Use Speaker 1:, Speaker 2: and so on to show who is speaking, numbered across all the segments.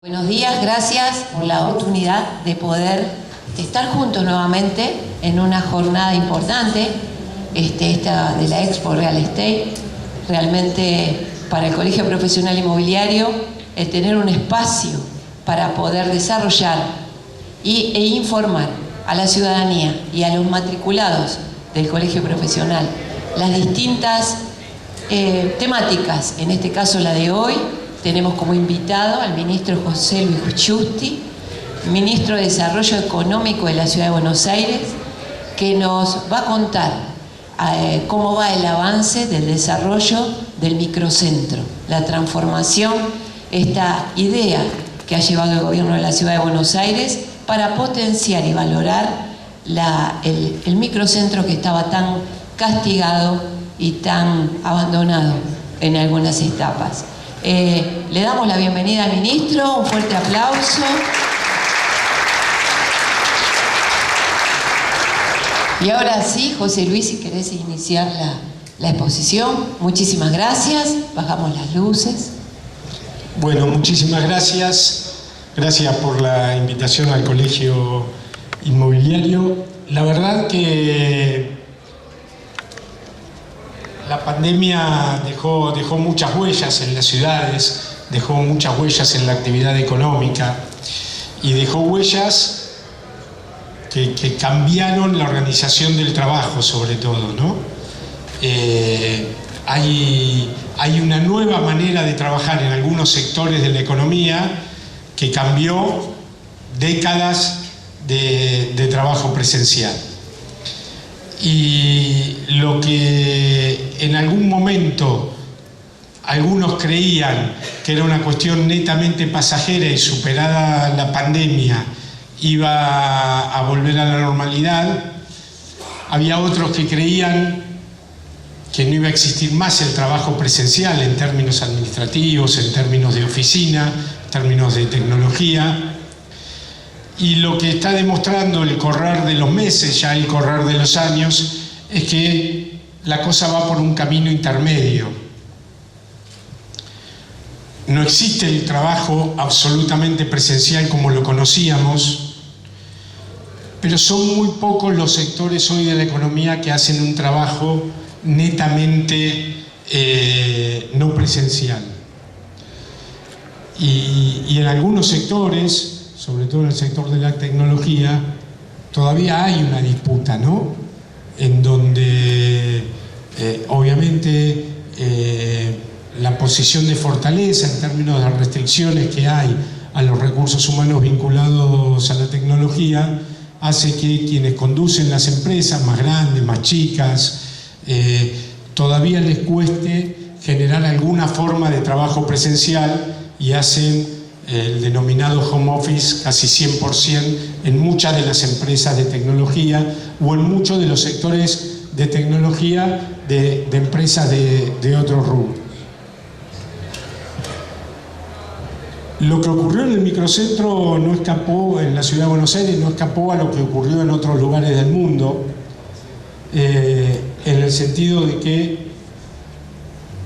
Speaker 1: Buenos días, gracias por la oportunidad de poder estar juntos nuevamente en una jornada importante, esta de la Expo Real Estate. Realmente para el Colegio Profesional Inmobiliario el tener un espacio para poder desarrollar e informar a la ciudadanía y a los matriculados del Colegio Profesional las distintas temáticas, en este caso la de hoy. Tenemos como invitado al ministro José Luis Justi, ministro de Desarrollo Económico de la Ciudad de Buenos Aires, que nos va a contar cómo va el avance del desarrollo del microcentro, la transformación, esta idea que ha llevado el gobierno de la Ciudad de Buenos Aires para potenciar y valorar el microcentro que estaba tan castigado y tan abandonado en algunas etapas. Le damos la bienvenida al ministro, un fuerte aplauso. Y ahora sí, José Luis, si querés iniciar la exposición. Muchísimas gracias, bajamos las luces.
Speaker 2: Bueno, muchísimas gracias. Gracias por la invitación al Colegio Inmobiliario. La verdad que la pandemia dejó muchas huellas en las ciudades, dejó muchas huellas en la actividad económica y dejó huellas que cambiaron la organización del trabajo, sobre todo, ¿no? Hay una nueva manera de trabajar en algunos sectores de la economía que cambió décadas de trabajo presencial. Y lo que en algún momento algunos creían que era una cuestión netamente pasajera y superada la pandemia iba a volver a la normalidad, había otros que creían que no iba a existir más el trabajo presencial en términos administrativos, en términos de oficina, en términos de tecnología. Y lo que está demostrando el correr de los meses, ya el correr de los años, es que la cosa va por un camino intermedio. No existe el trabajo absolutamente presencial como lo conocíamos, pero son muy pocos los sectores hoy de la economía que hacen un trabajo netamente no presencial. Y en algunos sectores, sobre todo en el sector de la tecnología, todavía hay una disputa, ¿no? En donde obviamente la posición de fortaleza en términos de restricciones que hay a los recursos humanos vinculados a la tecnología hace que quienes conducen las empresas más grandes, más chicas, todavía les cueste generar alguna forma de trabajo presencial y hacen el denominado home office casi 100% en muchas de las empresas de tecnología o en muchos de los sectores de tecnología de empresas de otros rubros. Lo que ocurrió en el microcentro no escapó, en la ciudad de Buenos Aires, no escapó a lo que ocurrió en otros lugares del mundo, en el sentido de que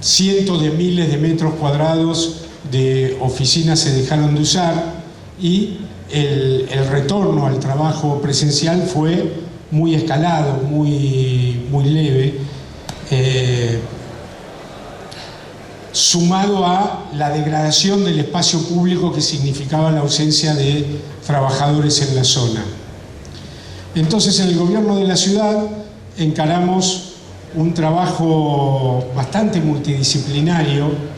Speaker 2: cientos de miles de metros cuadrados de oficinas se dejaron de usar y el retorno al trabajo presencial fue muy escalado, muy leve, sumado a la degradación del espacio público que significaba la ausencia de trabajadores en la zona. Entonces, en el gobierno de la ciudad encaramos un trabajo bastante multidisciplinario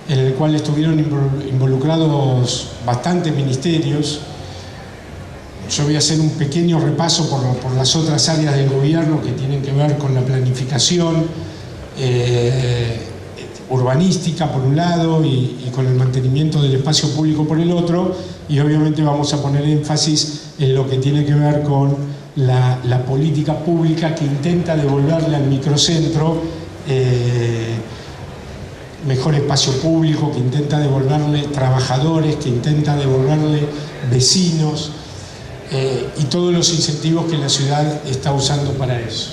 Speaker 2: en el cual estuvieron involucrados bastantes ministerios. Yo voy a hacer un pequeño repaso por las otras áreas del gobierno que tienen que ver con la planificación urbanística por un lado y con el mantenimiento del espacio público por el otro, y obviamente vamos a poner énfasis en lo que tiene que ver con la política pública que intenta devolverle al microcentro mejor espacio público, que intenta devolverle trabajadores, que intenta devolverle vecinos y todos los incentivos que la ciudad está usando para eso.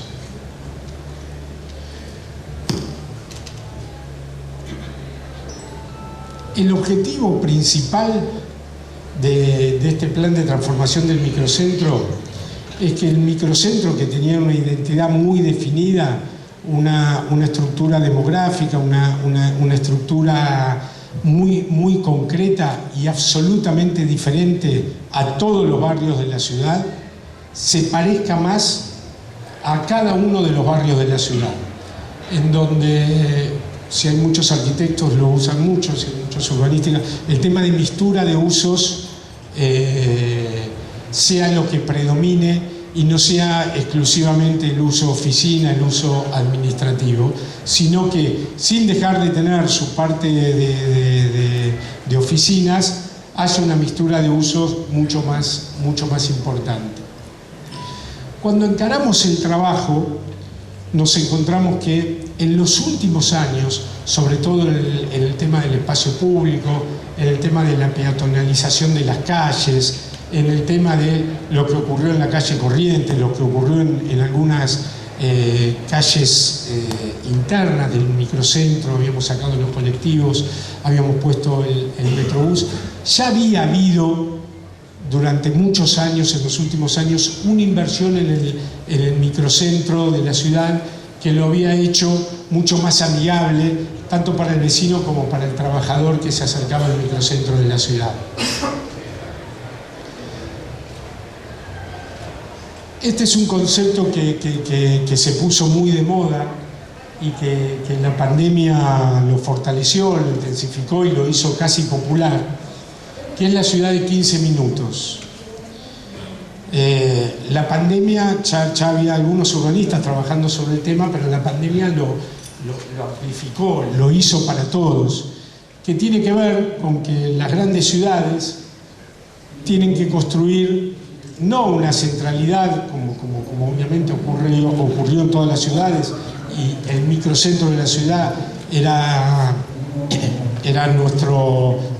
Speaker 2: El objetivo principal de este plan de transformación del microcentro es que el microcentro, que tenía una identidad muy definida, una estructura demográfica, una estructura muy concreta y absolutamente diferente a todos los barrios de la ciudad, se parezca más a cada uno de los barrios de la ciudad, en donde, si hay muchos arquitectos, lo usan mucho, si hay muchos urbanísticos, el tema de mixtura de usos sea lo que predomine y no sea exclusivamente el uso oficina, el uso administrativo, sino que, sin dejar de tener su parte de oficinas, haya una mixtura de usos mucho más importante. Cuando encaramos el trabajo, nos encontramos que en los últimos años, sobre todo en el tema del espacio público, en el tema de la peatonalización de las calles, en el tema de lo que ocurrió en la calle Corrientes, lo que ocurrió en algunas calles internas del microcentro, habíamos sacado los colectivos, habíamos puesto el metrobús, ya había habido durante muchos años, en los últimos años, una inversión en el microcentro de la ciudad que lo había hecho mucho más amigable, tanto para el vecino como para el trabajador que se acercaba al microcentro de la ciudad. Este es un concepto que se puso muy de moda y que la pandemia lo fortaleció, lo intensificó y lo hizo casi popular, que es la ciudad de 15 minutos. La pandemia, ya había algunos urbanistas trabajando sobre el tema, pero la pandemia lo amplificó, lo hizo para todos, que tiene que ver con que las grandes ciudades tienen que construir no una centralidad, como obviamente ocurrió en todas las ciudades, y el microcentro de la ciudad era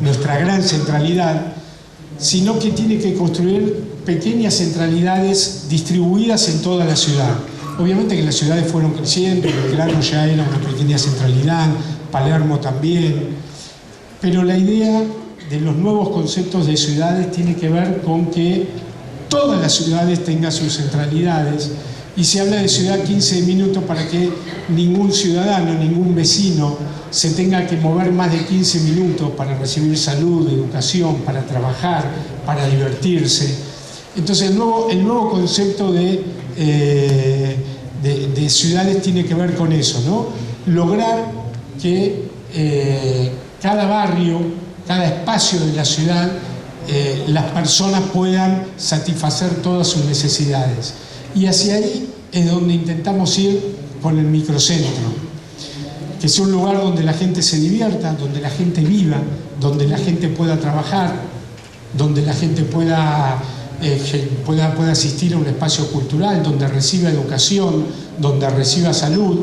Speaker 2: nuestra gran centralidad, sino que tiene que construir pequeñas centralidades distribuidas en toda la ciudad. Obviamente que las ciudades fueron creciendo, Belgrano ya era una pequeña centralidad, Palermo también, pero la idea de los nuevos conceptos de ciudades tiene que ver con que todas las ciudades tengan sus centralidades, y se habla de ciudad 15 minutos para que ningún ciudadano, ningún vecino se tenga que mover más de 15 minutos para recibir salud, educación, para trabajar, para divertirse. Entonces el nuevo concepto de ciudades tiene que ver con eso, ¿no? Lograr que cada barrio, cada espacio de la ciudad, las personas puedan satisfacer todas sus necesidades. Y hacia ahí es donde intentamos ir con el microcentro, que sea un lugar donde la gente se divierta, donde la gente viva, donde la gente pueda trabajar, donde la gente pueda asistir a un espacio cultural, donde reciba educación, donde reciba salud,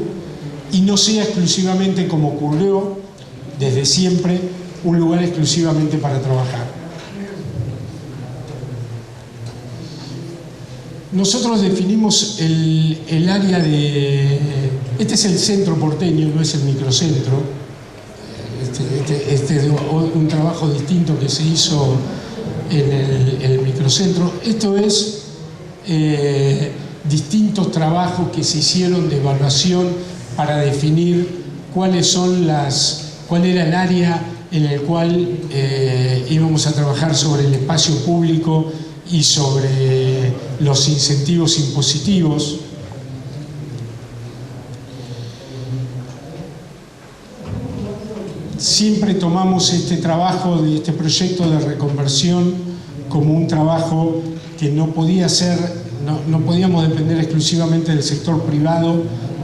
Speaker 2: y no sea exclusivamente, como ocurrió desde siempre, un lugar exclusivamente para trabajar. Nosotros definimos el área de... Este es el centro porteño, no es el microcentro. Este es un trabajo distinto que se hizo en el microcentro. Esto es distintos trabajos que se hicieron de evaluación para definir cuál era el área en el cual íbamos a trabajar sobre el espacio público y sobre los incentivos impositivos. Siempre tomamos este trabajo, este proyecto de reconversión, como un trabajo que no podíamos depender exclusivamente del sector privado,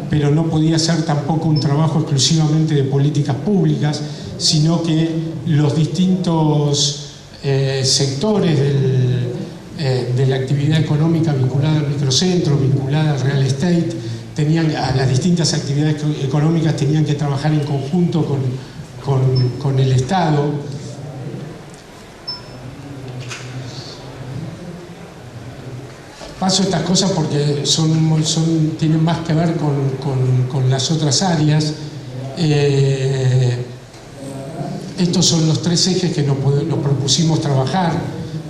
Speaker 2: pero no podía ser tampoco un trabajo exclusivamente de políticas públicas, sino que los distintos sectores de la actividad económica vinculada al microcentro, vinculada al real estate, a las distintas actividades económicas tenían que trabajar en conjunto con el Estado. Paso estas cosas porque tienen más que ver con las otras áreas. Estos son los tres ejes que nos propusimos trabajar.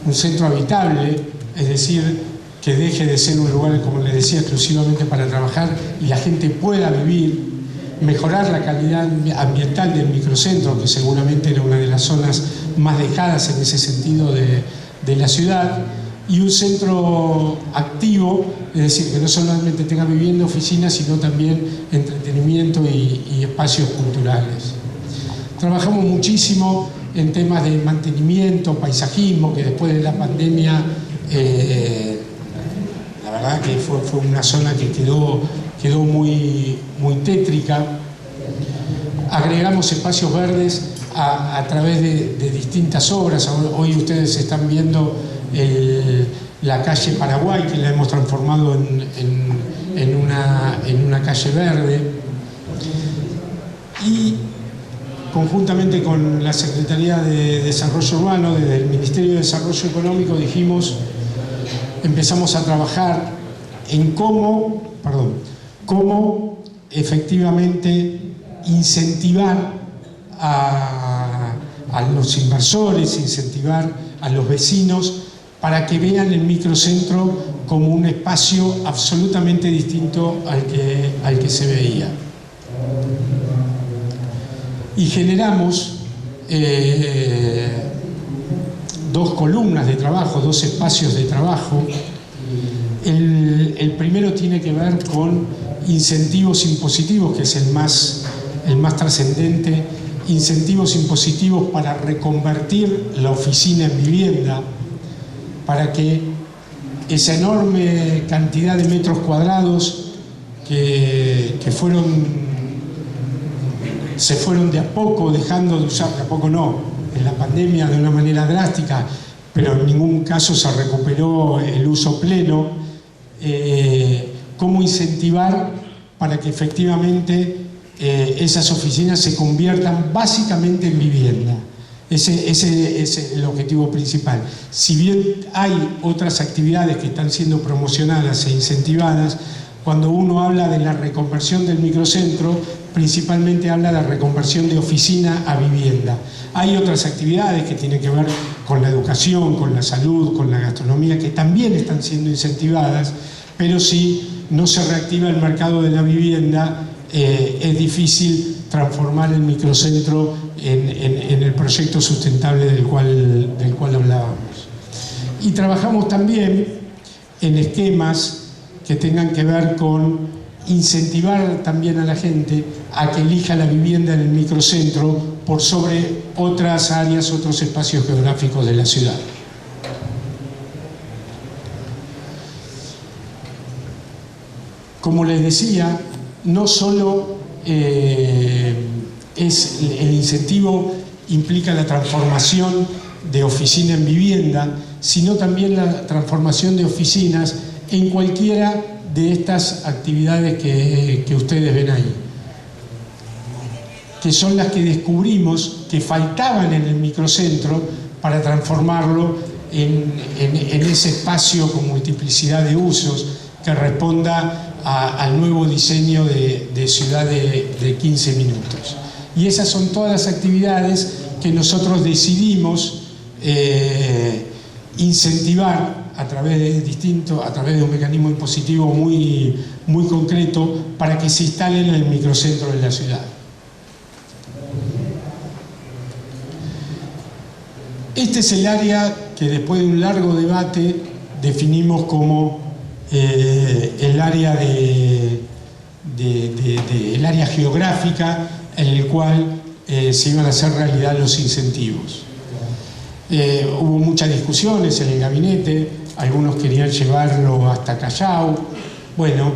Speaker 2: un centro habitable, es decir, que deje de ser un lugar, como les decía, exclusivamente para trabajar y la gente pueda vivir, mejorar la calidad ambiental del microcentro, que seguramente era una de las zonas más dejadas en ese sentido de la ciudad, y un centro activo, es decir, que no solamente tenga vivienda, oficinas, sino también entretenimiento y espacios culturales. Trabajamos muchísimo en temas de mantenimiento, paisajismo, que después de la pandemia, la verdad que fue una zona que quedó muy tétrica. Agregamos espacios verdes a través de distintas obras. Hoy ustedes están viendo la calle Paraguay, que la hemos transformado en una calle verde. Y conjuntamente con la Secretaría de Desarrollo Urbano, desde el Ministerio de Desarrollo Económico, empezamos a trabajar en cómo efectivamente incentivar a los inversores, incentivar a los vecinos para que vean el microcentro como un espacio absolutamente distinto al que se veía. Y generamos dos columnas de trabajo, dos espacios de trabajo. El primero tiene que ver con incentivos impositivos, que es el más trascendente, incentivos impositivos para reconvertir la oficina en vivienda, para que esa enorme cantidad de metros cuadrados que se fueron de a poco dejando de usar, de a poco no, en la pandemia de una manera drástica, pero en ningún caso se recuperó el uso pleno, cómo incentivar para que efectivamente esas oficinas se conviertan básicamente en vivienda. Ese es el objetivo principal. Si bien hay otras actividades que están siendo promocionadas e incentivadas, cuando uno habla de la reconversión del microcentro, principalmente habla de la reconversión de oficina a vivienda. Hay otras actividades que tienen que ver con la educación, con la salud, con la gastronomía, que también están siendo incentivadas, pero si no se reactiva el mercado de la vivienda, es difícil transformar el microcentro en el proyecto sustentable del cual hablábamos. Y trabajamos también en esquemas que tengan que ver con incentivar también a la gente a que elija la vivienda en el microcentro por sobre otras áreas, otros espacios geográficos de la ciudad. Como les decía, no solo es el incentivo implica la transformación de oficina en vivienda, sino también la transformación de oficinas en cualquiera de estas actividades que ustedes ven ahí, que son las que descubrimos que faltaban en el microcentro para transformarlo en ese espacio con multiplicidad de usos que responda al nuevo diseño de ciudad de 15 minutos. Y esas son todas las actividades que nosotros decidimos incentivar a través de un mecanismo impositivo muy concreto para que se instalen en el microcentro de la ciudad. Este es el área que después de un largo debate definimos como el área el área geográfica en el cual se iban a hacer realidad los incentivos. Hubo muchas discusiones en el gabinete, algunos querían llevarlo hasta Callao. Bueno,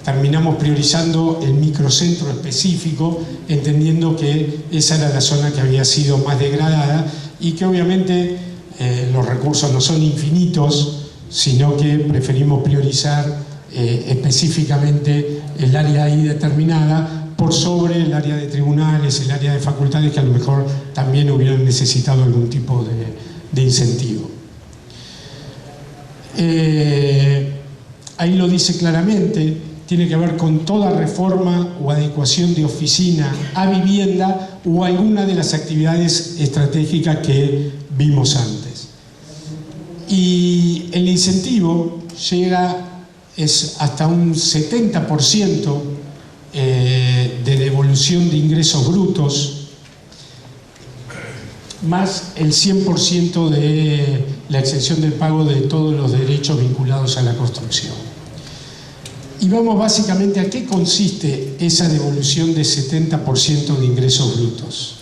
Speaker 2: terminamos priorizando el microcentro específico, entendiendo que esa era la zona que había sido más degradada y que obviamente los recursos no son infinitos, sino que preferimos priorizar específicamente el área ahí determinada por sobre el área de tribunales, el área de facultades, que a lo mejor también hubieran necesitado algún tipo de incentivo. Ahí lo dice claramente, tiene que ver con toda reforma o adecuación de oficina a vivienda o alguna de las actividades estratégicas que vimos antes. Y el incentivo es hasta un 70% de devolución de ingresos brutos, más el 100% de la exención del pago de todos los derechos vinculados a la construcción. Y vamos básicamente a qué consiste esa devolución de 70% de ingresos brutos.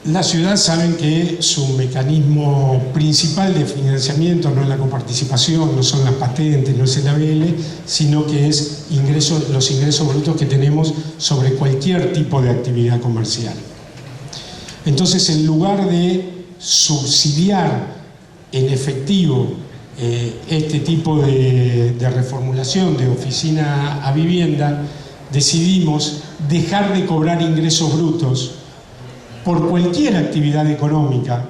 Speaker 2: La ciudad saben que su mecanismo principal de financiamiento no es la coparticipación, no son las patentes, no es el ABL, sino que es los ingresos brutos que tenemos sobre cualquier tipo de actividad comercial. Entonces, en lugar de subsidiar en efectivo este tipo de reformulación de oficina a vivienda, decidimos dejar de cobrar ingresos brutos por cualquier actividad económica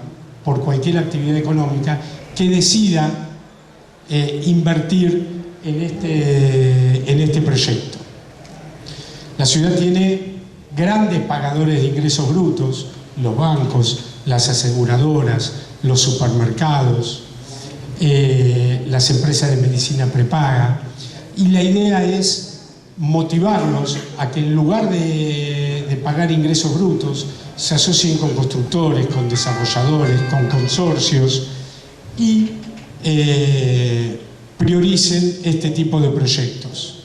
Speaker 2: que decida invertir en este proyecto. La ciudad tiene grandes pagadores de ingresos brutos, los bancos, las aseguradoras, los supermercados, las empresas de medicina prepaga, y la idea es motivarlos a que en lugar de pagar ingresos brutos se asocien con constructores, con desarrolladores, con consorcios y prioricen este tipo de proyectos.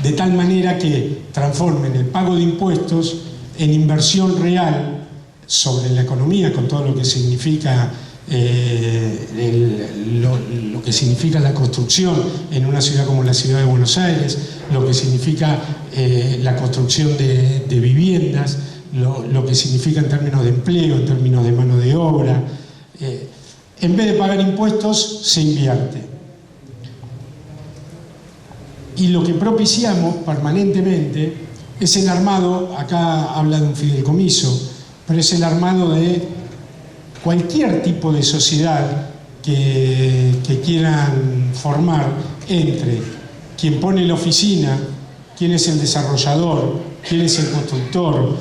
Speaker 2: De tal manera que transformen el pago de impuestos en inversión real sobre la economía, con todo lo que significa lo que significa la construcción en una ciudad como la ciudad de Buenos Aires, lo que significa la construcción de viviendas, lo que significa en términos de empleo, en términos de mano de obra. En vez de pagar impuestos, se invierte. Y lo que propiciamos permanentemente es el armado, acá habla de un fideicomiso, pero es el armado de cualquier tipo de sociedad que quieran formar entre quien pone la oficina, quién es el desarrollador, quién es el constructor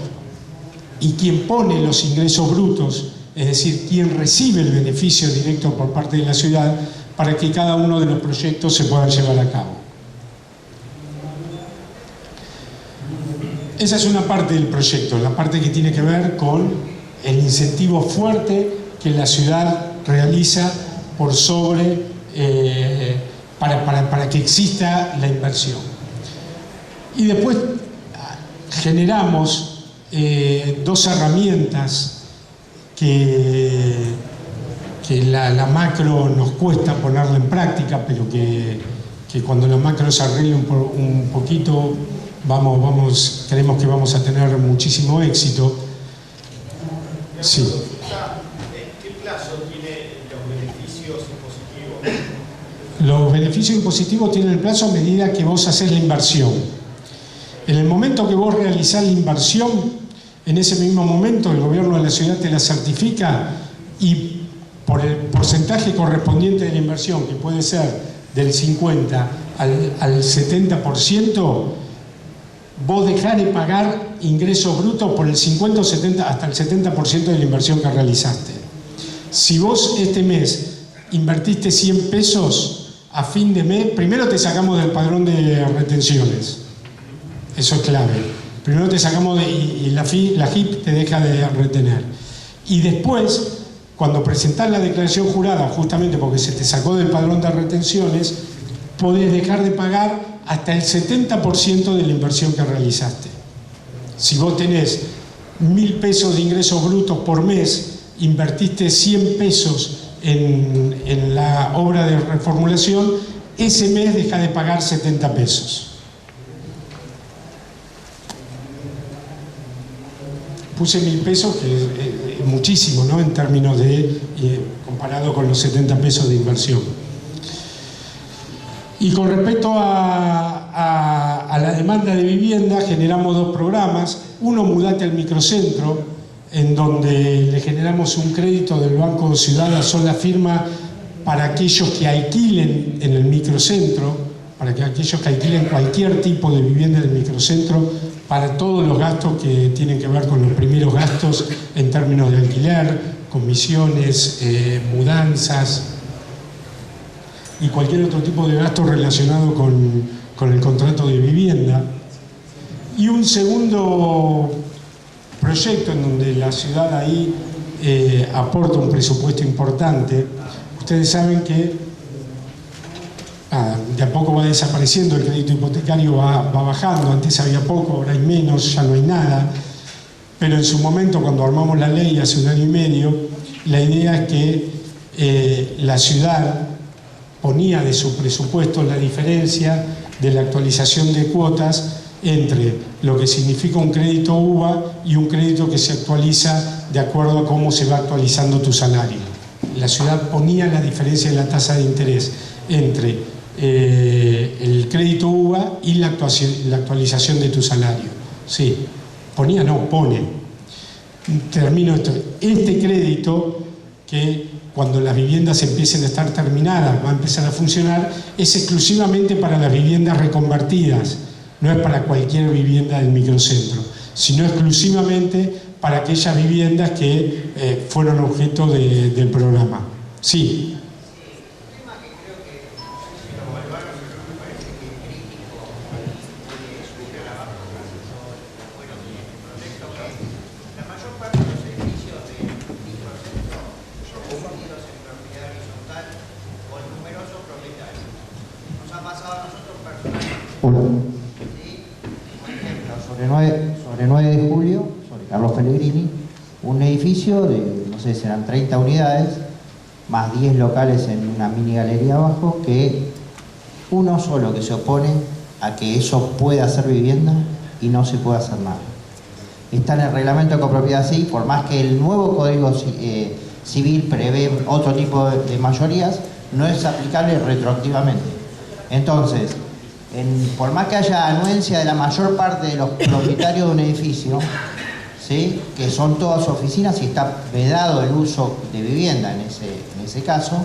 Speaker 2: y quien pone los ingresos brutos, es decir, quien recibe el beneficio directo por parte de la ciudad para que cada uno de los proyectos se puedan llevar a cabo. Esa es una parte del proyecto, la parte que tiene que ver con el incentivo fuerte que la ciudad realiza por sobre para que exista la inversión. Y después generamos dos herramientas que la macro nos cuesta ponerla en práctica, pero que cuando la macro se arregle un poquito, creemos que vamos a tener muchísimo éxito. Sí.
Speaker 3: ¿Qué plazo tienen los beneficios impositivos?
Speaker 2: Los beneficios impositivos tienen el plazo a medida que vos haces la inversión. En el momento que vos realizás la inversión, en ese mismo momento el gobierno de la ciudad te la certifica y por el porcentaje correspondiente de la inversión, que puede ser del 50 al 70%, vos dejás de pagar ingresos brutos por el 50 o 70, hasta el 70% de la inversión que realizaste. Si vos este mes invertiste 100 pesos, a fin de mes, primero te sacamos del padrón de retenciones. Eso es clave. Primero te sacamos y la JIP te deja de retener. Y después, cuando presentás la declaración jurada, justamente porque se te sacó del padrón de retenciones, podés dejar de pagar hasta el 70% de la inversión que realizaste. Si vos tenés 1.000 pesos de ingresos brutos por mes, invertiste 100 pesos en la obra de reformulación, ese mes deja de pagar 70 pesos. Puse 1.000 pesos, que es muchísimo, ¿no? En términos de, comparado con los 70 pesos de inversión. Y con respecto a la demanda de vivienda, generamos dos programas. Uno, Mudate al Microcentro, en donde le generamos un crédito del Banco Ciudad a sola firma para aquellos que alquilen en el microcentro, para que aquellos que alquilen cualquier tipo de vivienda en el microcentro para todos los gastos que tienen que ver con los primeros gastos en términos de alquiler, comisiones, mudanzas y cualquier otro tipo de gasto relacionado con el contrato de vivienda. Y un segundo proyecto en donde la ciudad ahí aporta un presupuesto importante. Ustedes saben que de a poco va desapareciendo, el crédito hipotecario va bajando, antes había poco, ahora hay menos, ya no hay nada, pero en su momento cuando armamos la ley hace 1 año y medio, la idea es que la ciudad ponía de su presupuesto la diferencia de la actualización de cuotas entre lo que significa un crédito UVA y un crédito que se actualiza de acuerdo a cómo se va actualizando tu salario. La ciudad ponía la diferencia de la tasa de interés entre el crédito UVA y la actualización de tu salario. Sí, ponía, no, pone. Termino esto. Este crédito, que cuando las viviendas empiecen a estar terminadas va a empezar a funcionar, es exclusivamente para las viviendas reconvertidas. No es para cualquier vivienda del microcentro, sino exclusivamente para aquellas viviendas que fueron objeto del programa. Sí.
Speaker 4: Sobre 9 de julio, sobre Carlos Pellegrini, un edificio de, no sé, serán 30 unidades, más 10 locales en una mini galería abajo, que uno solo que se opone a que eso pueda ser vivienda y no se puede hacer nada. Está en el reglamento de copropiedad, sí, por más que el nuevo Código Civil prevé otro tipo de mayorías, no es aplicable retroactivamente. Entonces, por más que haya anuencia de la mayor parte de los propietarios de un edificio, ¿sí?, que son todas oficinas y está vedado el uso de vivienda en ese caso,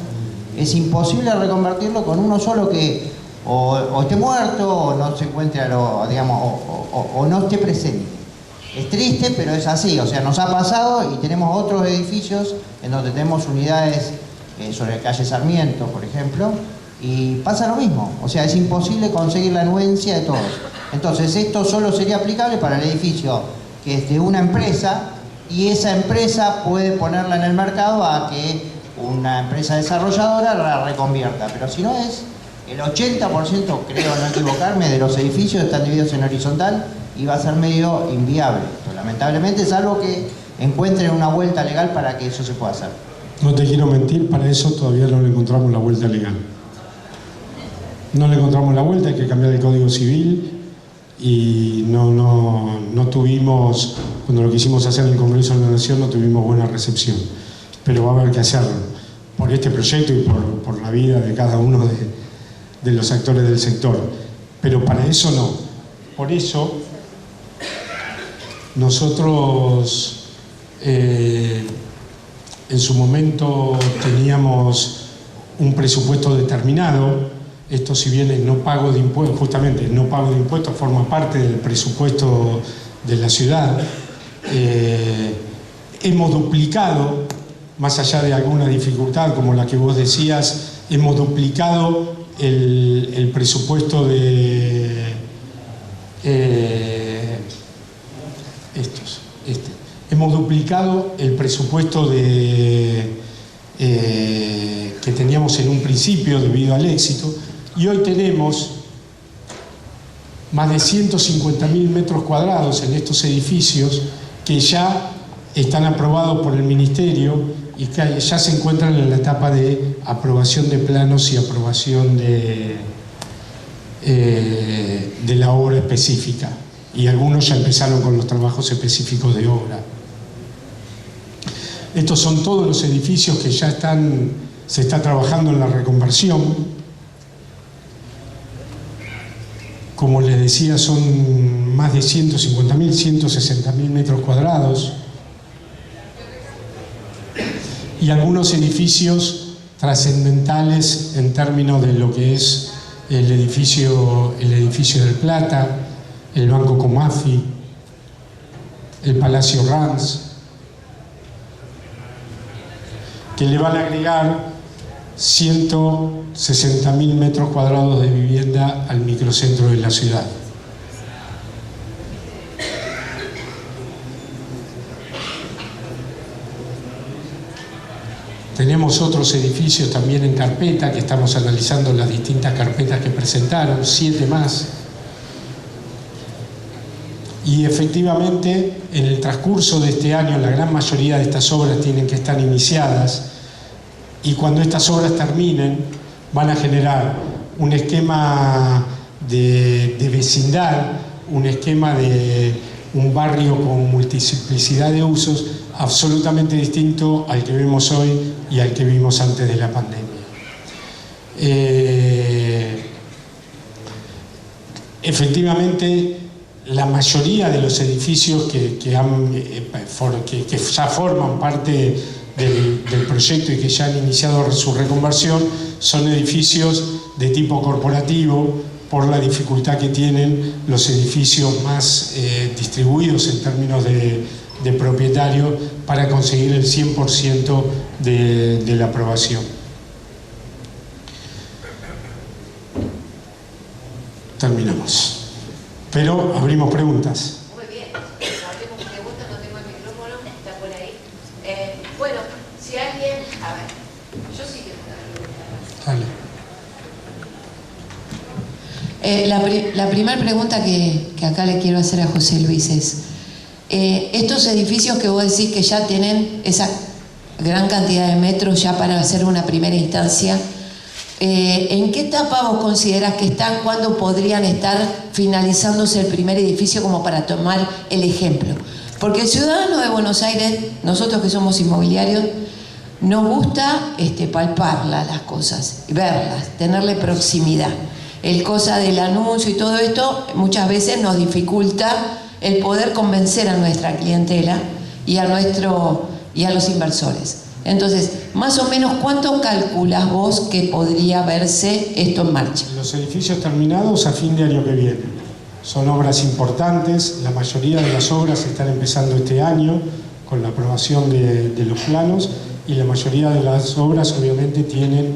Speaker 4: es imposible reconvertirlo con uno solo que o esté muerto o no se encuentre, o no esté presente. Es triste, pero es así. O sea, nos ha pasado y tenemos otros edificios en donde tenemos unidades sobre calle Sarmiento, por ejemplo, y pasa lo mismo. O sea, es imposible conseguir la anuencia de todos. Entonces, esto solo sería aplicable para el edificio que es de una empresa, y esa empresa puede ponerla en el mercado a que una empresa desarrolladora la reconvierta. Pero si no, es el 80%, creo no equivocarme, de los edificios están divididos en horizontal y va a ser medio inviable. Pero, lamentablemente, salvo que encuentren una vuelta legal para que eso se pueda hacer.
Speaker 2: No te quiero mentir, para eso todavía no le encontramos la vuelta legal. No le encontramos la vuelta, hay que cambiar el Código Civil y no tuvimos, cuando lo quisimos hacer en el Congreso de la Nación, no tuvimos buena recepción. Pero va a haber que hacerlo, por este proyecto y por la vida de cada uno de los actores del sector. Pero para eso no. Por eso nosotros en su momento teníamos un presupuesto determinado. Esto, si bien el no pago de impuestos, justamente el no pago de impuestos forma parte del presupuesto de la ciudad, hemos duplicado, más allá de alguna dificultad como la que vos decías, hemos duplicado el presupuesto hemos duplicado el presupuesto que teníamos en un principio debido al éxito, y hoy tenemos más de 150.000 metros cuadrados en estos edificios que ya están aprobados por el Ministerio y que ya se encuentran en la etapa de aprobación de planos y aprobación de la obra específica, y algunos ya empezaron con los trabajos específicos de obra. Estos son todos los edificios que ya se está trabajando en la reconversión. Como les decía, son más de 150.000, 160.000 metros cuadrados. Y algunos edificios trascendentales en términos de lo que es el edificio del Plata, el Banco Comafi, el Palacio Rans, que le van a agregar 160.000 metros cuadrados de vivienda al microcentro de la ciudad. Tenemos otros edificios también en carpeta, que estamos analizando las distintas carpetas que presentaron, 7 más. Y efectivamente, en el transcurso de este año, la gran mayoría de estas obras tienen que estar iniciadas, y cuando estas obras terminen, van a generar un esquema de vecindad, un esquema de un barrio con multiplicidad de usos absolutamente distinto al que vemos hoy y al que vimos antes de la pandemia. Efectivamente, la mayoría de los edificios que ya forman parte del proyecto y que ya han iniciado su reconversión son edificios de tipo corporativo, por la dificultad que tienen los edificios más distribuidos en términos de propietarios para conseguir el 100% de la aprobación. Terminamos. Pero abrimos preguntas.
Speaker 1: Muy bien, abrimos preguntas, no tengo el micrófono, está por ahí. Bueno, si alguien... A ver, yo sí quiero una pregunta. La primera pregunta que acá le quiero hacer a José Luis es, estos edificios que vos decís que ya tienen esa gran cantidad de metros ya para hacer una primera instancia, ¿en qué etapa vos considerás que están? ¿Cuándo podrían estar finalizándose el primer edificio, como para tomar el ejemplo? Porque el ciudadano de Buenos Aires, nosotros que somos inmobiliarios, nos gusta palparlas las cosas, verlas, tenerle proximidad. El cosa del anuncio y todo esto muchas veces nos dificulta el poder convencer a nuestra clientela y a los inversores. Entonces, más o menos, ¿cuánto calculás vos que podría verse esto en marcha?
Speaker 2: Los edificios terminados a fin de año que viene. Son obras importantes, la mayoría de las obras están empezando este año con la aprobación de los planos, y la mayoría de las obras obviamente tienen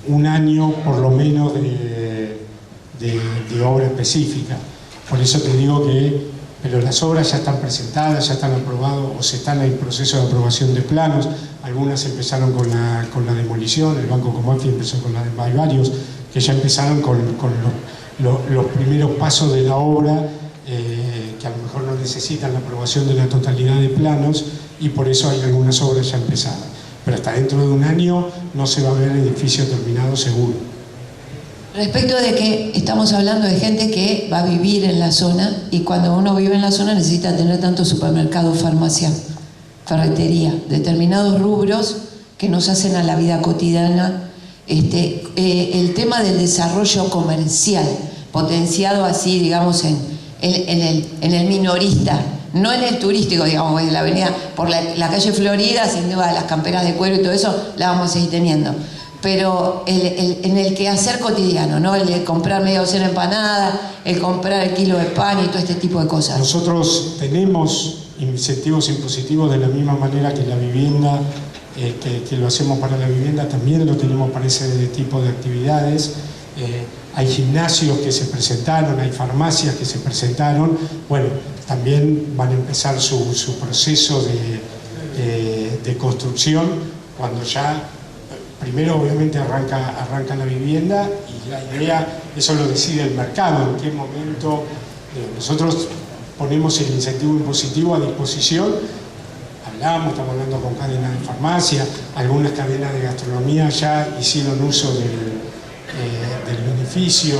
Speaker 2: un año por lo menos de obra específica. Por eso te digo que pero las obras ya están presentadas, ya están aprobadas o se están en proceso de aprobación de planos. Algunas empezaron con la demolición, el Banco Comafi empezó con la demolición. Hay varios que ya empezaron con los primeros pasos de la obra, que a lo mejor no necesitan la aprobación de la totalidad de planos, y por eso hay algunas obras ya empezadas. Pero hasta dentro de un año no se va a ver el edificio terminado seguro.
Speaker 1: Respecto de que estamos hablando de gente que va a vivir en la zona, y cuando uno vive en la zona necesita tener tanto supermercado, farmacia, ferretería, determinados rubros que nos hacen a la vida cotidiana. El tema del desarrollo comercial, potenciado así, digamos, en el minorista, no en el turístico, digamos, en la avenida, por la calle Florida, sin duda las camperas de cuero y todo eso, la vamos a seguir teniendo. Pero en el quehacer cotidiano, ¿no? El de comprar media docena de empanadas, el comprar el kilo de pan y todo este tipo de cosas.
Speaker 2: Nosotros tenemos incentivos impositivos de la misma manera que la vivienda, que lo hacemos para la vivienda, también lo tenemos para ese tipo de actividades. Hay gimnasios que se presentaron, hay farmacias que se presentaron. Bueno, también van a empezar su proceso de construcción cuando ya... Primero, obviamente, arranca la vivienda, y la idea, eso lo decide el mercado, en qué momento. Nosotros ponemos el incentivo impositivo a disposición. Estamos hablando con cadenas de farmacia, algunas cadenas de gastronomía ya hicieron uso del beneficio,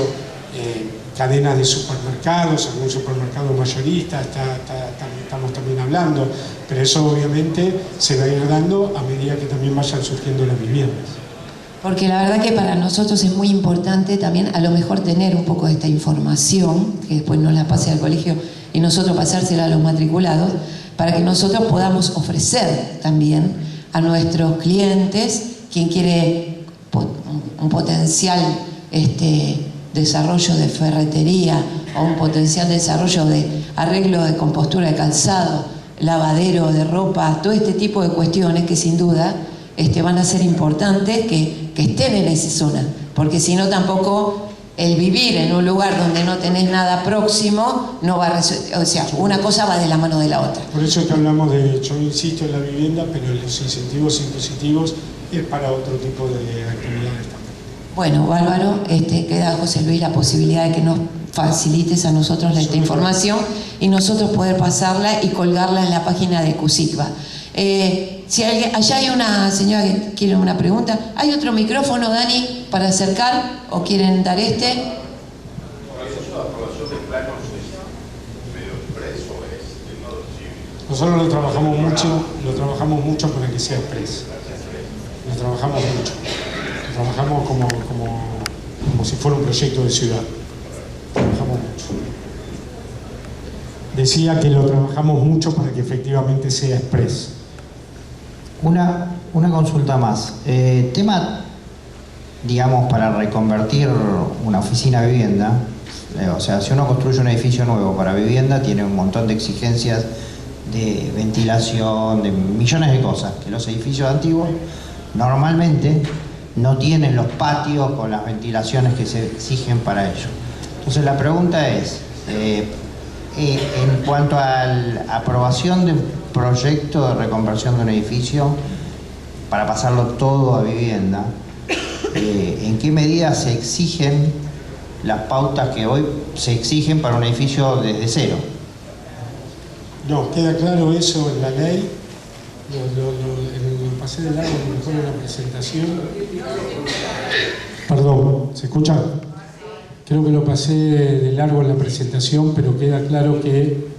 Speaker 2: cadenas de supermercados, algún supermercado mayorista, estamos también hablando, pero eso obviamente se va a ir dando a medida que también vayan surgiendo las viviendas.
Speaker 1: Porque la verdad que para nosotros es muy importante también a lo mejor tener un poco de esta información, que después nos la pase al colegio y nosotros pasársela a los matriculados, para que nosotros podamos ofrecer también a nuestros clientes, quien quiere un potencial desarrollo de ferretería o un potencial desarrollo de arreglo de compostura de calzado, lavadero de ropa, todo este tipo de cuestiones que sin duda van a ser importantes que estén en esa zona, porque si no tampoco el vivir en un lugar donde no tenés nada próximo, no va a o sea, una cosa va de la mano de la otra.
Speaker 2: Por eso es que hablamos yo insisto en la vivienda, pero los incentivos impositivos es para otro tipo de actividades también.
Speaker 1: Bueno, bárbaro, queda José Luis la posibilidad de que nos facilites a nosotros esta información y nosotros poder pasarla y colgarla en la página de CUSICBA. Si allá hay una señora que quiere una pregunta. ¿Hay otro micrófono, Dani, para acercar? ¿O quieren dar este?
Speaker 5: ¿La aprobación de planos es medio expreso o es de modo civil?
Speaker 2: Nosotros lo trabajamos mucho para que sea express. Lo trabajamos mucho. Lo trabajamos como si fuera un proyecto de ciudad. Trabajamos mucho. Decía que lo trabajamos mucho para que efectivamente sea express.
Speaker 4: Una consulta más. Tema, digamos, para reconvertir una oficina a vivienda, o sea, si uno construye un edificio nuevo para vivienda, tiene un montón de exigencias de ventilación, de millones de cosas, que los edificios antiguos normalmente no tienen los patios con las ventilaciones que se exigen para ello. Entonces la pregunta es, en cuanto a la aprobación de un proyecto de reconversión de un edificio para pasarlo todo a vivienda, ¿en qué medida se exigen las pautas que hoy se exigen para un edificio desde cero?
Speaker 2: No, queda claro eso en la ley. Lo pasé de largo a lo mejor en la presentación. Perdón, ¿se escucha? Creo que lo pasé de largo en la presentación, pero queda claro que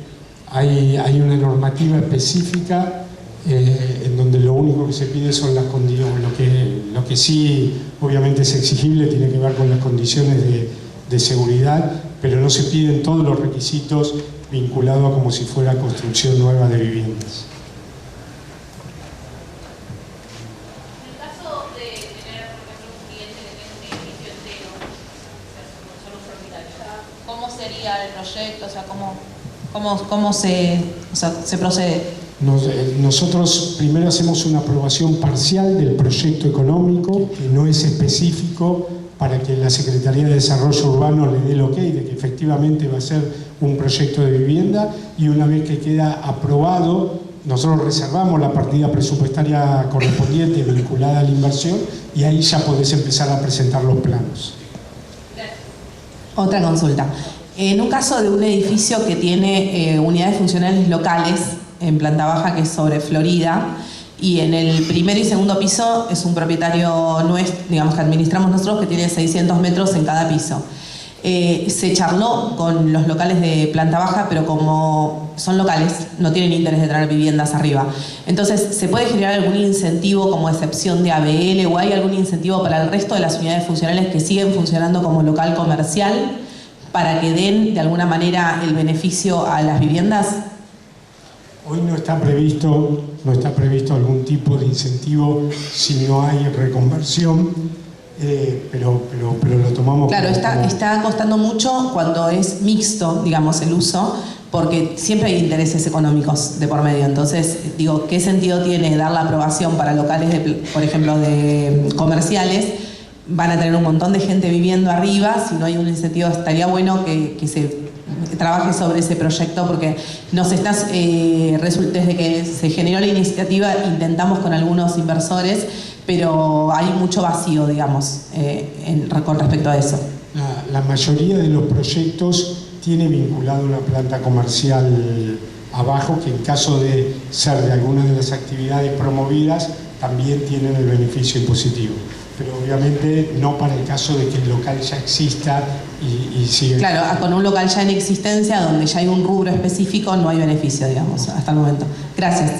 Speaker 2: hay una normativa específica en donde lo único que se pide son las condiciones. Lo que sí obviamente es exigible tiene que ver con las condiciones de seguridad, pero no se piden todos los requisitos vinculados a como si fuera construcción nueva de viviendas.
Speaker 6: O sea, ¿cómo se procede?
Speaker 2: Nosotros primero hacemos una aprobación parcial del proyecto económico, que no es específico, para que la Secretaría de Desarrollo Urbano le dé el ok de que efectivamente va a ser un proyecto de vivienda, y una vez que queda aprobado, nosotros reservamos la partida presupuestaria correspondiente vinculada a la inversión, y ahí ya podés empezar a presentar los planos.
Speaker 6: Otra consulta. En un caso de un edificio que tiene unidades funcionales locales en planta baja, que es sobre Florida, y en el primer y segundo piso es un propietario nuestro, digamos, que administramos nosotros, que tiene 600 metros en cada piso. Se charló con los locales de planta baja, pero como son locales, no tienen interés de tener viviendas arriba. Entonces, ¿se puede generar algún incentivo como excepción de ABL, o hay algún incentivo para el resto de las unidades funcionales que siguen funcionando como local comercial, para que den de alguna manera el beneficio a las viviendas?
Speaker 2: Hoy no está previsto algún tipo de incentivo si no hay reconversión, pero lo tomamos.
Speaker 6: Claro, está costando mucho cuando es mixto, digamos, el uso, porque siempre hay intereses económicos de por medio. Entonces, digo, ¿qué sentido tiene dar la aprobación para locales, por ejemplo, de comerciales? Van a tener un montón de gente viviendo arriba. Si no hay un incentivo, estaría bueno que se trabaje sobre ese proyecto, porque desde que se generó la iniciativa intentamos con algunos inversores, pero hay mucho vacío, digamos, con respecto a eso.
Speaker 2: La mayoría de los proyectos tiene vinculado una planta comercial abajo, que en caso de ser de alguna de las actividades promovidas también tienen el beneficio impositivo, pero obviamente no para el caso de que el local ya exista y siga.
Speaker 6: Claro, con un local ya en existencia, donde ya hay un rubro específico, no hay beneficio, digamos, hasta el momento. Gracias.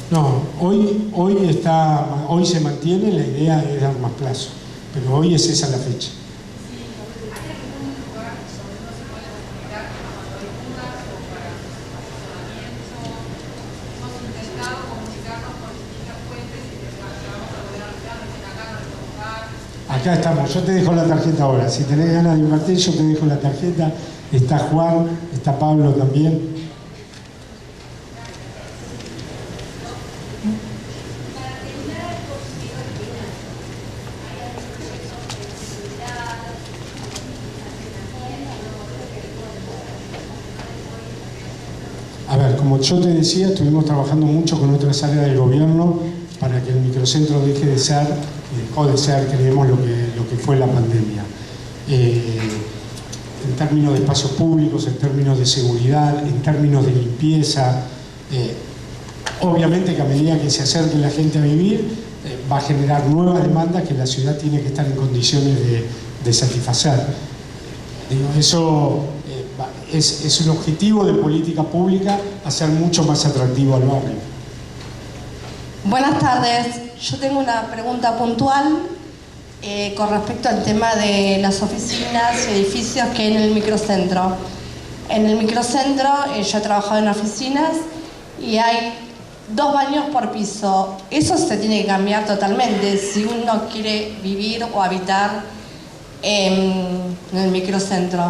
Speaker 2: No, hoy se mantiene, la idea es dar más plazo, pero hoy es esa la fecha. Acá estamos, yo te dejo la tarjeta ahora. Si tenés ganas de invertir, yo te dejo la tarjeta. Está Juan, está Pablo también. A ver, como yo te decía, estuvimos trabajando mucho con otras áreas del gobierno para que el microcentro deje de ser, dejó de ser, creemos, lo que fue la pandemia. En términos de espacios públicos, en términos de seguridad, en términos de limpieza. Obviamente que a medida que se acerque la gente a vivir, va a generar nuevas demandas que la ciudad tiene que estar en condiciones de satisfacer. Digo, eso es un objetivo de política pública, hacer mucho más atractivo al barrio.
Speaker 7: Buenas tardes, yo tengo una pregunta puntual con respecto al tema de las oficinas y edificios que hay en el microcentro. En el microcentro yo he trabajado en oficinas y hay 2 baños por piso. Eso se tiene que cambiar totalmente si uno quiere vivir o habitar en el microcentro.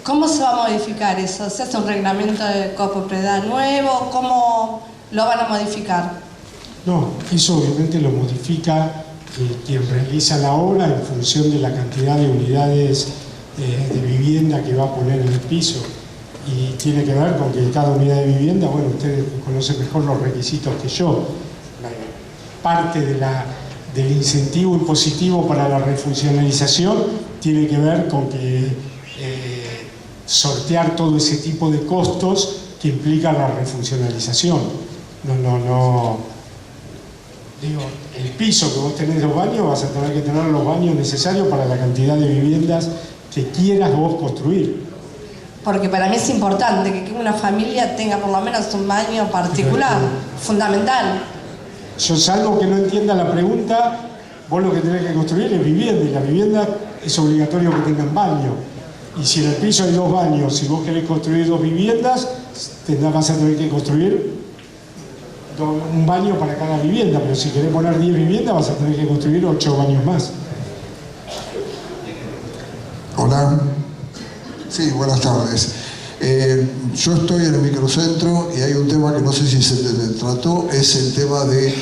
Speaker 7: ¿Cómo se va a modificar eso? ¿Se hace un reglamento de copropiedad nuevo? ¿Cómo lo van a modificar?
Speaker 2: No, eso obviamente lo modifica quien realiza la obra en función de la cantidad de unidades de vivienda que va a poner en el piso. Y tiene que ver con que cada unidad de vivienda, bueno, ustedes conocen mejor los requisitos que yo. Parte del incentivo impositivo para la refuncionalización tiene que ver con que sortear todo ese tipo de costos que implica la refuncionalización. Digo, el piso que vos tenés 2 baños, vas a tener que tener los baños necesarios para la cantidad de viviendas que quieras vos construir.
Speaker 7: Porque para mí es importante que una familia tenga por lo menos un baño particular, fundamental.
Speaker 2: Yo, salvo que no entienda la pregunta, vos lo que tenés que construir es vivienda, y la vivienda es obligatorio que tengan baño. Y si en el piso hay 2 baños, si vos querés construir 2 viviendas, vas a tener que construir un baño para cada vivienda, pero si querés poner 10 viviendas vas a tener que construir 8 baños más.
Speaker 8: Hola. Sí, buenas tardes. Yo estoy en el microcentro y hay un tema que no sé si se trató, es el tema de,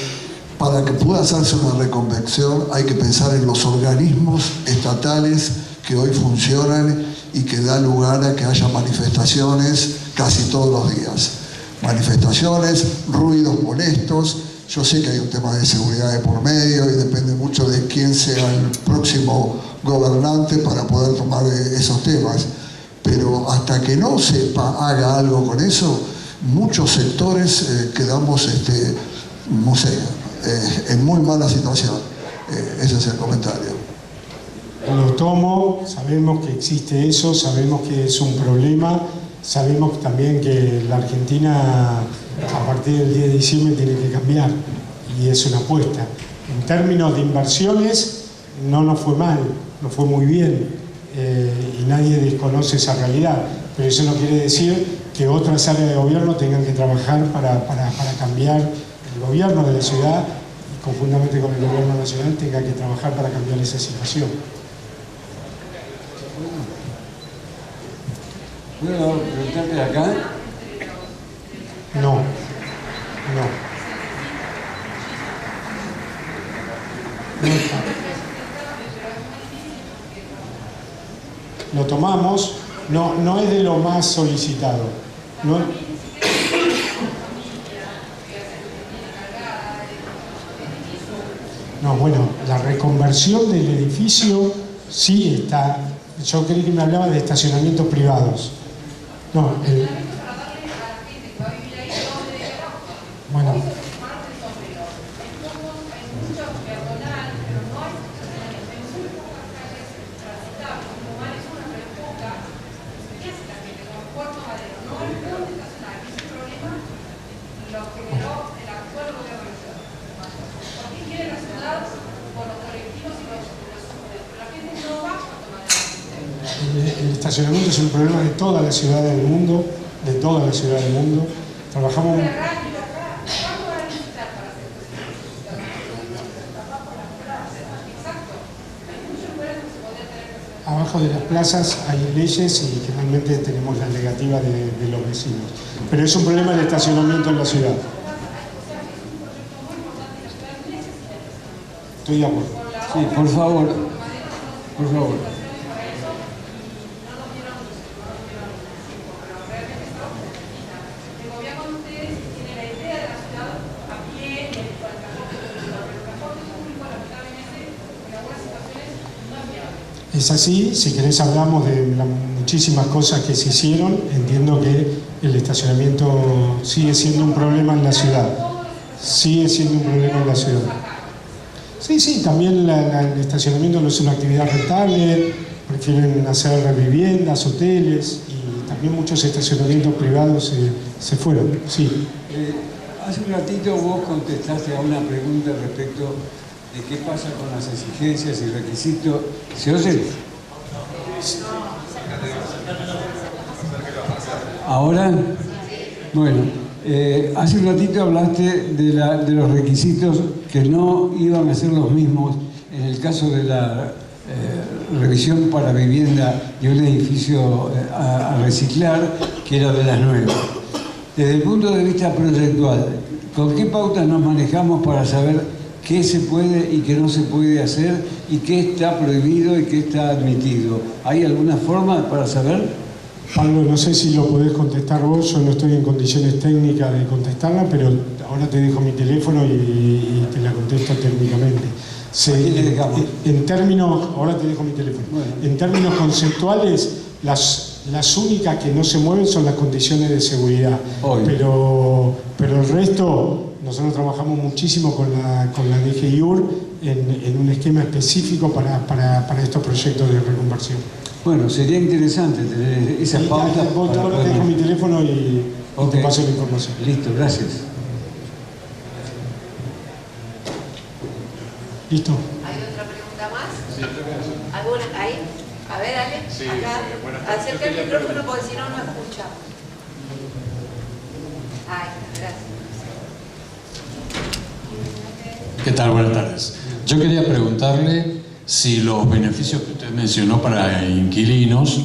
Speaker 8: para que pueda hacerse una reconversión hay que pensar en los organismos estatales que hoy funcionan y que da lugar a que haya manifestaciones casi todos los días. Manifestaciones, ruidos molestos. Yo sé que hay un tema de seguridad de por medio y depende mucho de quién sea el próximo gobernante para poder tomar esos temas. Pero hasta que no haga algo con eso, muchos sectores quedamos, no sé, en muy mala situación. Ese es el comentario.
Speaker 2: Lo tomo, sabemos que existe eso, sabemos que es un problema, sabemos también que la Argentina a partir del 10 de diciembre tiene que cambiar y es una apuesta. En términos de inversiones no nos fue mal, nos fue muy bien. Y nadie desconoce esa realidad, pero eso no quiere decir que otras áreas de gobierno tengan que trabajar para cambiar el gobierno de la ciudad y conjuntamente con el gobierno nacional tenga que trabajar para cambiar esa situación.
Speaker 9: ¿Puedo preguntarte de acá?
Speaker 2: No. Lo tomamos, no es de lo más solicitado. No, bueno, la reconversión del edificio sí está. Yo creí que me hablaba de estacionamientos privados. No, bueno. El estacionamiento es un problema de toda la ciudad del mundo, Trabajamos... Abajo de las plazas hay leyes y generalmente tenemos la negativa de los vecinos. Pero es un problema de estacionamiento en la ciudad. Estoy de acuerdo.
Speaker 9: Sí, por favor. Por favor.
Speaker 2: Es así, si querés hablamos de las muchísimas cosas que se hicieron. Entiendo que el estacionamiento sigue siendo un problema en la ciudad. Sigue siendo un problema en la ciudad. Sí, también el estacionamiento no es una actividad rentable, prefieren hacer viviendas, hoteles, y también muchos estacionamientos privados se fueron, sí.
Speaker 9: Hace un ratito vos contestaste a una pregunta respecto de qué pasa con las exigencias y requisitos. ¿Se oye? ¿Ahora? Bueno, hace un ratito hablaste de los requisitos que no iban a ser los mismos en el caso de la revisión para vivienda de un edificio a reciclar, que era de las nuevas. Desde el punto de vista proyectual, ¿con qué pautas nos manejamos para saber qué se puede y qué no se puede hacer y qué está prohibido y qué está admitido? ¿Hay alguna forma para saber?
Speaker 2: Pablo, no sé si lo podés contestar vos, yo no estoy en condiciones técnicas de contestarla, pero ahora te dejo mi teléfono y te la contesto técnicamente. En términos, ahora te dejo mi teléfono.
Speaker 9: Bueno.
Speaker 2: En términos conceptuales, las únicas que no se mueven son las condiciones de seguridad. Pero el resto, nosotros trabajamos muchísimo con la DGIUR en un esquema específico para estos proyectos de reconversión.
Speaker 9: Bueno, sería interesante tener esas pautas.
Speaker 2: Ahora te dejo mi teléfono y te paso la información.
Speaker 9: Listo, gracias.
Speaker 2: ¿Listo?
Speaker 1: ¿Hay otra pregunta más? Sí, ¿alguna? ¿Ahí? A ver, Ale,
Speaker 5: sí,
Speaker 1: acá. Acerca el micrófono porque si no, no escucha. Ahí está, gracias.
Speaker 10: ¿Qué tal? Buenas tardes. Yo quería preguntarle si los beneficios que usted mencionó para inquilinos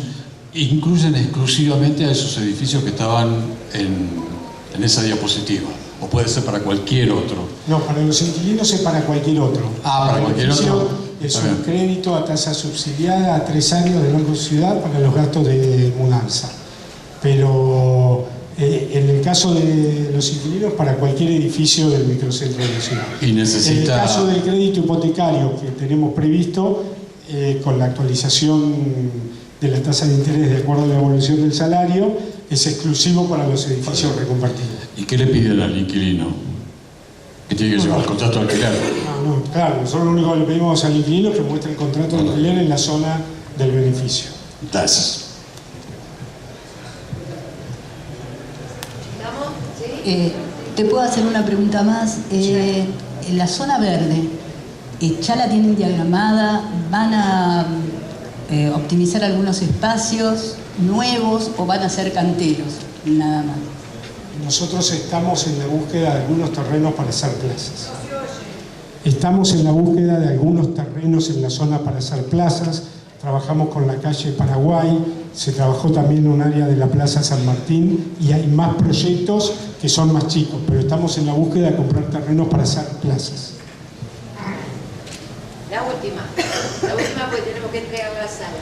Speaker 10: incluyen exclusivamente a esos edificios que estaban en esa diapositiva, o puede ser para cualquier otro.
Speaker 2: No, para los inquilinos es para cualquier otro.
Speaker 10: Para cualquier otro.
Speaker 2: Es un crédito a tasa subsidiada a 3 años del Banco de Ciudad para los gastos de mudanza. Pero en el caso de los inquilinos, para cualquier edificio del microcentro de la ciudad.
Speaker 10: Y necesita...
Speaker 2: En el caso del crédito hipotecario que tenemos previsto, con la actualización de la tasa de interés de acuerdo a la evolución del salario, es exclusivo para los edificios reconvertidos.
Speaker 10: ¿Y qué le piden al inquilino? ¿Que tiene que llevar el contrato de alquiler?
Speaker 2: No, claro, nosotros lo único que le pedimos al inquilino es que muestre el contrato de alquiler en la zona del beneficio.
Speaker 10: Gracias.
Speaker 11: ¿Te puedo hacer una pregunta más? En la zona verde, ¿ya la tienen diagramada? ¿Van a optimizar algunos espacios nuevos o van a ser canteros? Nada más.
Speaker 2: Nosotros estamos en la búsqueda de algunos terrenos para hacer plazas. Estamos en la búsqueda de algunos terrenos en la zona para hacer plazas. Trabajamos con la calle Paraguay, se trabajó también en un área de la Plaza San Martín y hay más proyectos que son más chicos, pero estamos en la búsqueda de comprar terrenos para hacer plazas.
Speaker 1: La última porque tenemos que entregar la sala.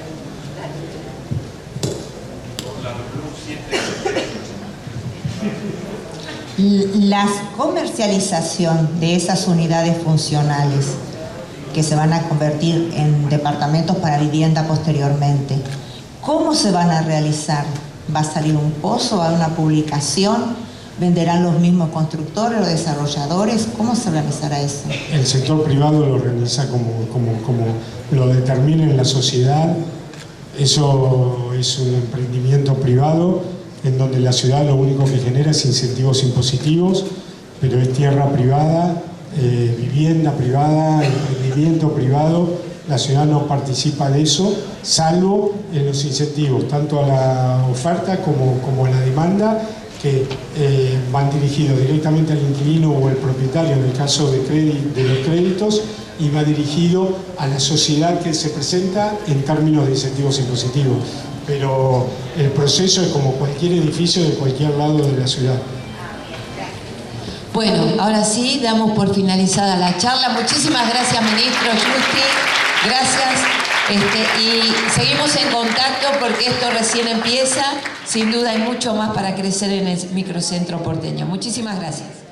Speaker 12: La comercialización de esas unidades funcionales que se van a convertir en departamentos para vivienda posteriormente, ¿cómo se van a realizar? ¿Va a salir un pozo? ¿Va a una publicación? ¿Venderán los mismos constructores o desarrolladores? ¿Cómo se organizará eso?
Speaker 2: El sector privado lo organiza como lo determina en la sociedad. Eso es un emprendimiento privado en donde la ciudad lo único que genera es incentivos impositivos, pero es tierra privada, vivienda privada, emprendimiento privado. La ciudad no participa de eso, salvo en los incentivos, tanto a la oferta como a la demanda, que van dirigidos directamente al inquilino o al propietario en el caso de los créditos, y va dirigido a la sociedad que se presenta en términos de incentivos impositivos. Pero el proceso es como cualquier edificio de cualquier lado de la ciudad.
Speaker 1: Bueno, ahora sí, damos por finalizada la charla. Muchísimas gracias, ministro Justi. Gracias. Y seguimos en contacto porque esto recién empieza. Sin duda hay mucho más para crecer en el microcentro porteño. Muchísimas gracias.